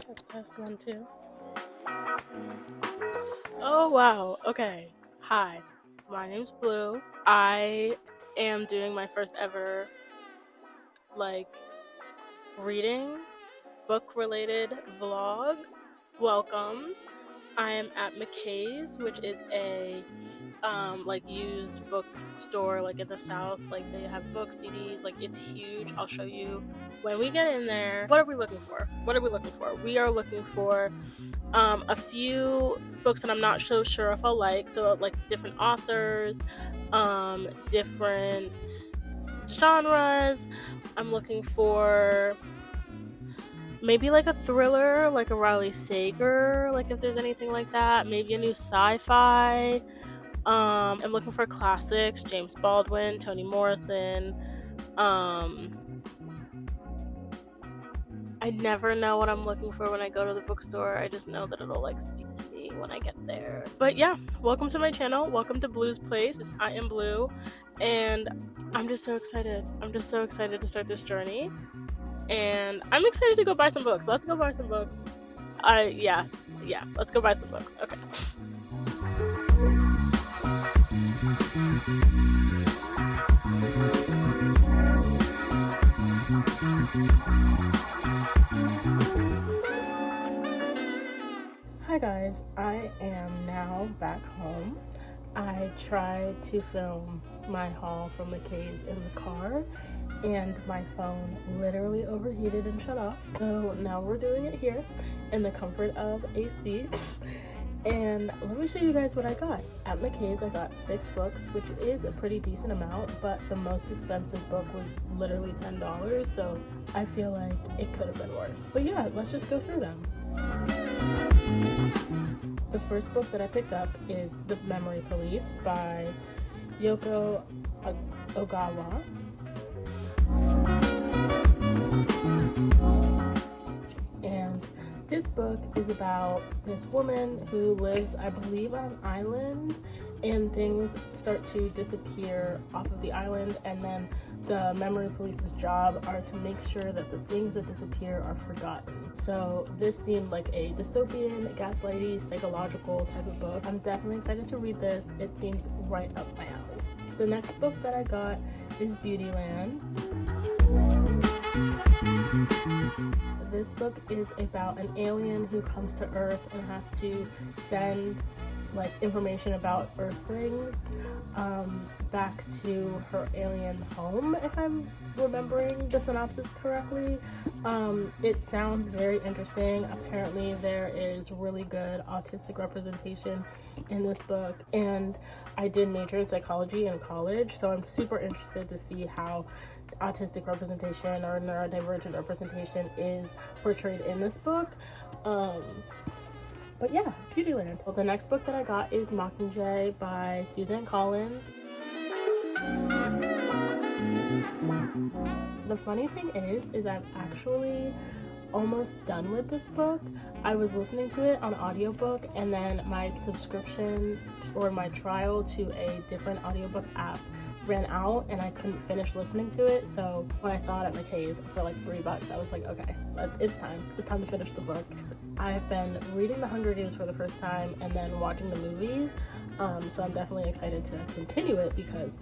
Test 1, 2. Oh wow, okay. Hi, my name's Blue. I am doing my first ever, reading, book related vlog. Welcome. I am at McKay's, which is a used book store in the South. They have books, CDs, it's huge. I'll show you when we get in there. What are we looking for? We are looking for a few books that I'm not so sure if I'll like. So different authors, different genres. I'm looking for maybe a thriller, like a Riley Sager, if there's anything like that. Maybe a new sci-fi. I'm looking for classics, James Baldwin, Toni Morrison. I never know what I'm looking for when I go to the bookstore. I just know that it'll speak to me when I get there. But yeah, welcome to my channel. Welcome to Blue's Place. I am Blue, and I'm just so excited. I'm just so excited to start this journey. And I'm excited to go buy some books. Let's go buy some books. Yeah, let's go buy some books. Okay. Hi guys, I am now back home. I tried to film my haul from McKay's in the car, and my phone literally overheated and shut off. So now we're doing it here in the comfort of a seat. And let me show you guys what I got. At McKay's, I got 6 books, which is a pretty decent amount, but the most expensive book was literally $10, so I feel like it could have been worse. But yeah, let's just go through them. The first book that I picked up is The Memory Police by Yoko Ogawa. And this book is about this woman who lives, I believe, on an island, and things start to disappear off of the island, and then the memory police's job are to make sure that the things that disappear are forgotten. So this seemed like a dystopian, gaslighty, psychological type of book. I'm definitely excited to read this. It seems right up my alley. The next book that I got is Beautyland. This book is about an alien who comes to Earth and has to send information about Earthlings back to her alien home, if I'm remembering the synopsis correctly. It sounds very interesting. Apparently there is really good autistic representation in this book, and I did major in psychology in college, so I'm super interested to see how autistic representation or neurodivergent representation is portrayed in this book. But yeah, Beautyland. Well, the next book that I got is Mockingjay by Suzanne Collins. The funny thing is I'm actually almost done with this book. I was listening to it on audiobook, and then my subscription or my trial to a different audiobook app ran out and I couldn't finish listening to it. So when I saw it at McKay's for $3, I was like, okay, it's time to finish the book. I've been reading The Hunger Games for the first time and then watching the movies, so I'm definitely excited to continue it because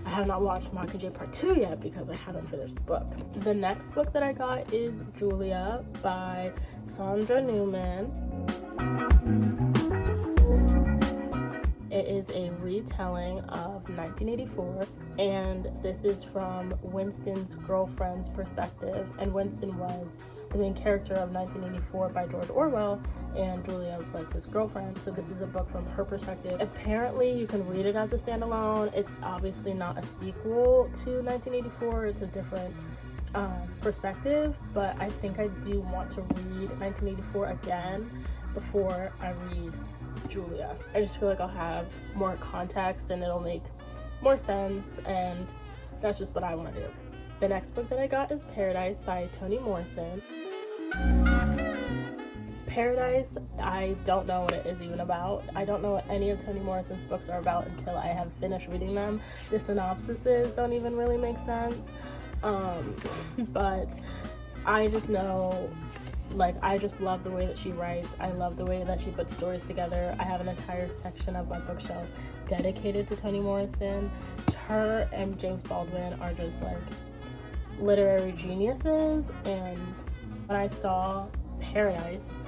I have not watched Mockingjay Part 2 yet because I haven't finished the book. The next book that I got is Julia by Sandra Newman. It is a retelling of 1984, and this is from Winston's girlfriend's perspective, and Winston was the main character of 1984 by George Orwell, and Julia was his girlfriend, so this is a book from her perspective. Apparently you can read it as a standalone. It's obviously not a sequel to 1984, it's a different perspective, but I think I do want to read 1984 again before I read Julia. I just feel like I'll have more context and it'll make more sense, and that's just what I want to do. The next book that I got is Paradise by Toni Morrison. Paradise, I don't know what it is even about. I don't know what any of Toni Morrison's books are about until I have finished reading them. The synopsises don't even really make sense. But I just know, like, I just love the way that she writes. I love the way that she puts stories together. I have an entire section of my bookshelf dedicated to Toni Morrison. Her and James Baldwin are just like literary geniuses, and when I saw Paradise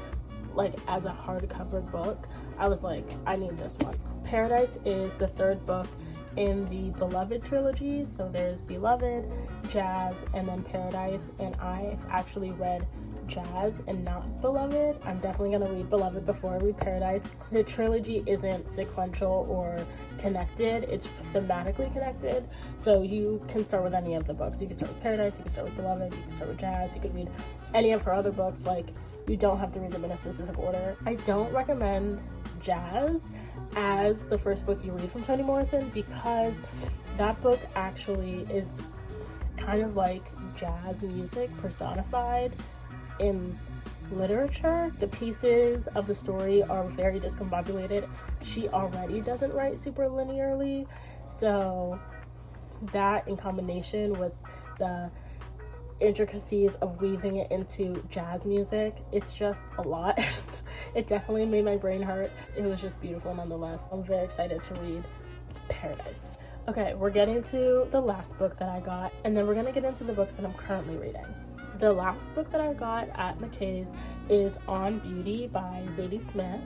like as a hardcover book, I was like, I need this one. Paradise is the third book in the Beloved trilogy. So there's Beloved, Jazz, and then Paradise, and I've actually read Jazz and not Beloved. I'm definitely gonna read Beloved before I read Paradise. The trilogy isn't sequential or connected, it's thematically connected, so you can start with any of the books. You can start with Paradise, you can start with Beloved, you can start with Jazz, you could read any of her other books. Like, you don't have to read them in a specific order. I don't recommend Jazz as the first book you read from Toni Morrison, because that book actually is kind of like jazz music personified in literature. The pieces of the story are very discombobulated. She already doesn't write super linearly, so that in combination with the intricacies of weaving it into jazz music, it's just a lot. It definitely made my brain hurt. It was just beautiful nonetheless. I'm very excited to read Paradise. Okay, we're getting to the last book that I got, and then we're gonna get into the books that I'm currently reading. The last book that I got at McKay's is On Beauty by Zadie Smith.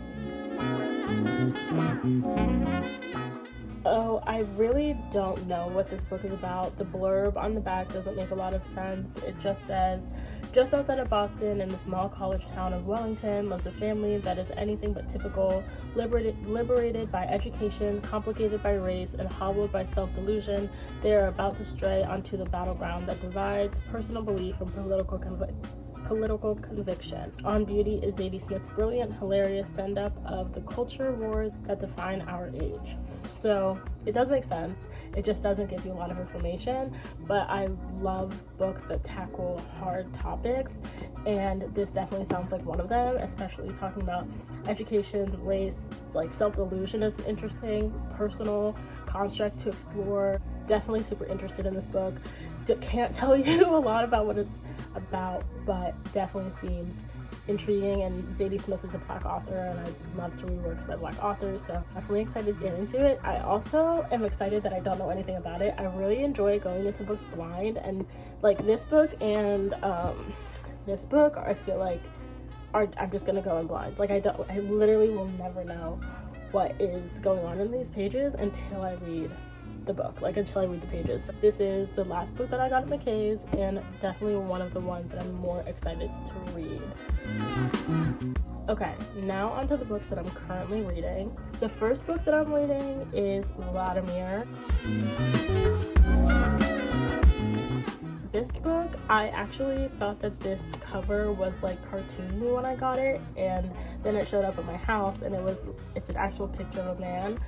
So I really don't know what this book is about. The blurb on the back doesn't make a lot of sense. It just says, just outside of Boston, in the small college town of Wellington, lives a family that is anything but typical, liberated by education, complicated by race, and hobbled by self-delusion. They are about to stray onto the battleground that divides personal belief from political conviction. On Beauty is Zadie Smith's brilliant, hilarious send-up of the culture wars that define our age. So it does make sense. It just doesn't give you a lot of information, but I love books that tackle hard topics, and this definitely sounds like one of them, especially talking about education, race, like self-delusion is an interesting personal construct to explore. Definitely super interested in this book. Can't tell you a lot about what it's about, but definitely seems intriguing, and Zadie Smith is a Black author, and I love to read works by Black authors, so definitely excited to get into it. I also am excited that I don't know anything about it. I really enjoy going into books blind, and like this book and this book, I feel like I'm just gonna go in blind. Like I literally will never know what is going on in these pages until I read the book, like until I read the pages. So this is the last book that I got at McKay's, and definitely one of the ones that I'm more excited to read. Okay, now onto the books that I'm currently reading. The first book that I'm reading is Vladimir. This book, I actually thought that this cover was like cartoony when I got it, and then it showed up at my house and it's an actual picture of a man.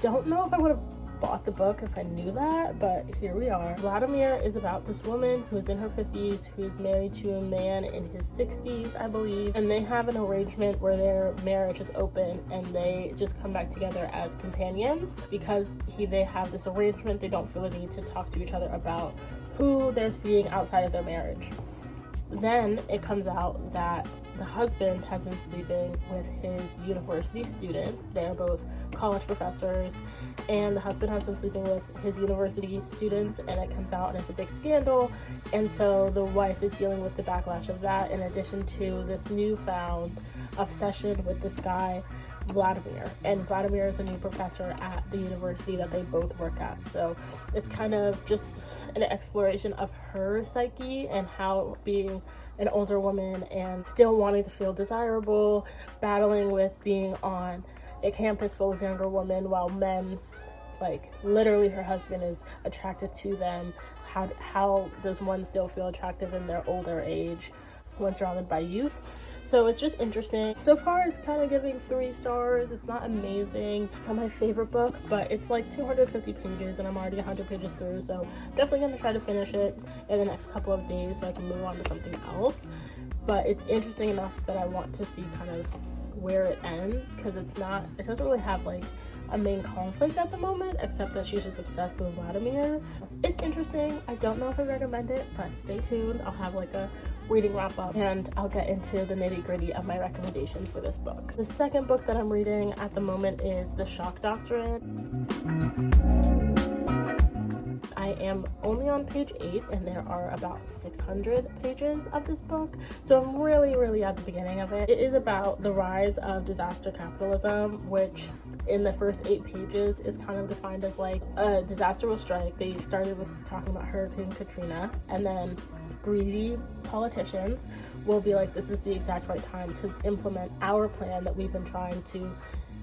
Don't know if I would have bought the book if I knew that, but here we are. Vladimir is about this woman who is in her 50s, who is married to a man in his 60s, I believe, and they have an arrangement where their marriage is open and they just come back together as companions. Because they have this arrangement, they don't feel the need to talk to each other about who they're seeing outside of their marriage. Then it comes out that the husband has been sleeping with his university students. They're both college professors, and the husband has been sleeping with his university students, and it comes out and it's a big scandal. And so the wife is dealing with the backlash of that, in addition to this newfound obsession with this guy, Vladimir. And Vladimir is a new professor at the university that they both work at. So it's kind of just an exploration of her psyche and how being an older woman and still wanting to feel desirable, battling with being on a campus full of younger women while men, like literally her husband is attracted to them. How does one still feel attractive in their older age when surrounded by youth? So it's just interesting. So far it's kind of giving 3 stars. It's not amazing for my favorite book, but it's like 250 pages and I'm already 100 pages through, so definitely gonna try to finish it in the next couple of days so I can move on to something else. But it's interesting enough that I want to see kind of where it ends, because it doesn't really have like a main conflict at the moment, except that she's just obsessed with Vladimir. It's interesting. I don't know if I recommend it, but stay tuned. I'll have like a reading wrap up and I'll get into the nitty-gritty of my recommendations for this book. The second book that I'm reading at the moment is The Shock Doctrine. I am only on page 8 and there are about 600 pages of this book, so I'm really at the beginning of it. It is about the rise of disaster capitalism, which in the first 8 pages is kind of defined as like a disaster will strike. They started with talking about Hurricane Katrina, and then greedy politicians will be like, this is the exact right time to implement our plan that we've been trying to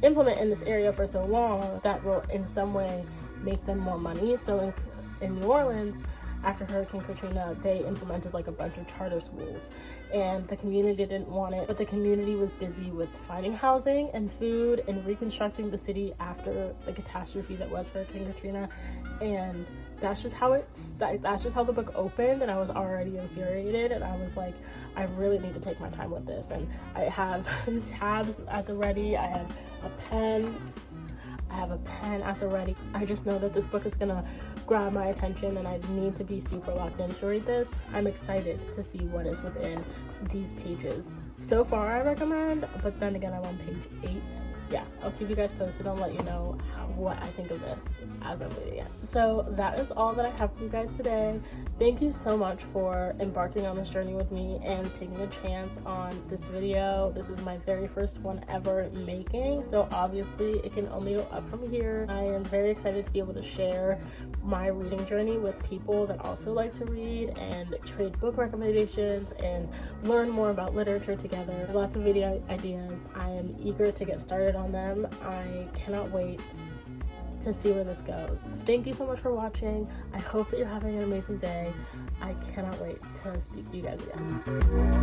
implement in this area for so long that will in some way make them more money. So in New Orleans, after Hurricane Katrina, they implemented like a bunch of charter schools, and the community didn't want it, but the community was busy with finding housing and food and reconstructing the city after the catastrophe that was Hurricane Katrina. And that's just how the book opened, and I was already infuriated, and I was like, I really need to take my time with this. And I have tabs at the ready, I have a pen at the ready. I just know that this book is gonna grab my attention and I need to be super locked in to read this. I'm excited to see what is within these pages. So far I recommend, but then again I'm on page 8. Yeah, I'll keep you guys posted. I'll let you know what I think of this as I'm reading it. So that is all that I have for you guys today. Thank you so much for embarking on this journey with me and taking a chance on this video. This is my very first one ever making, so obviously it can only go up from here. I am very excited to be able to share my reading journey with people that also like to read and trade book recommendations and learn more about literature together. Lots of video ideas. I am eager to get started on them. I cannot wait to see where this goes. Thank you so much for watching. I hope that you're having an amazing day. I cannot wait to speak to you guys again.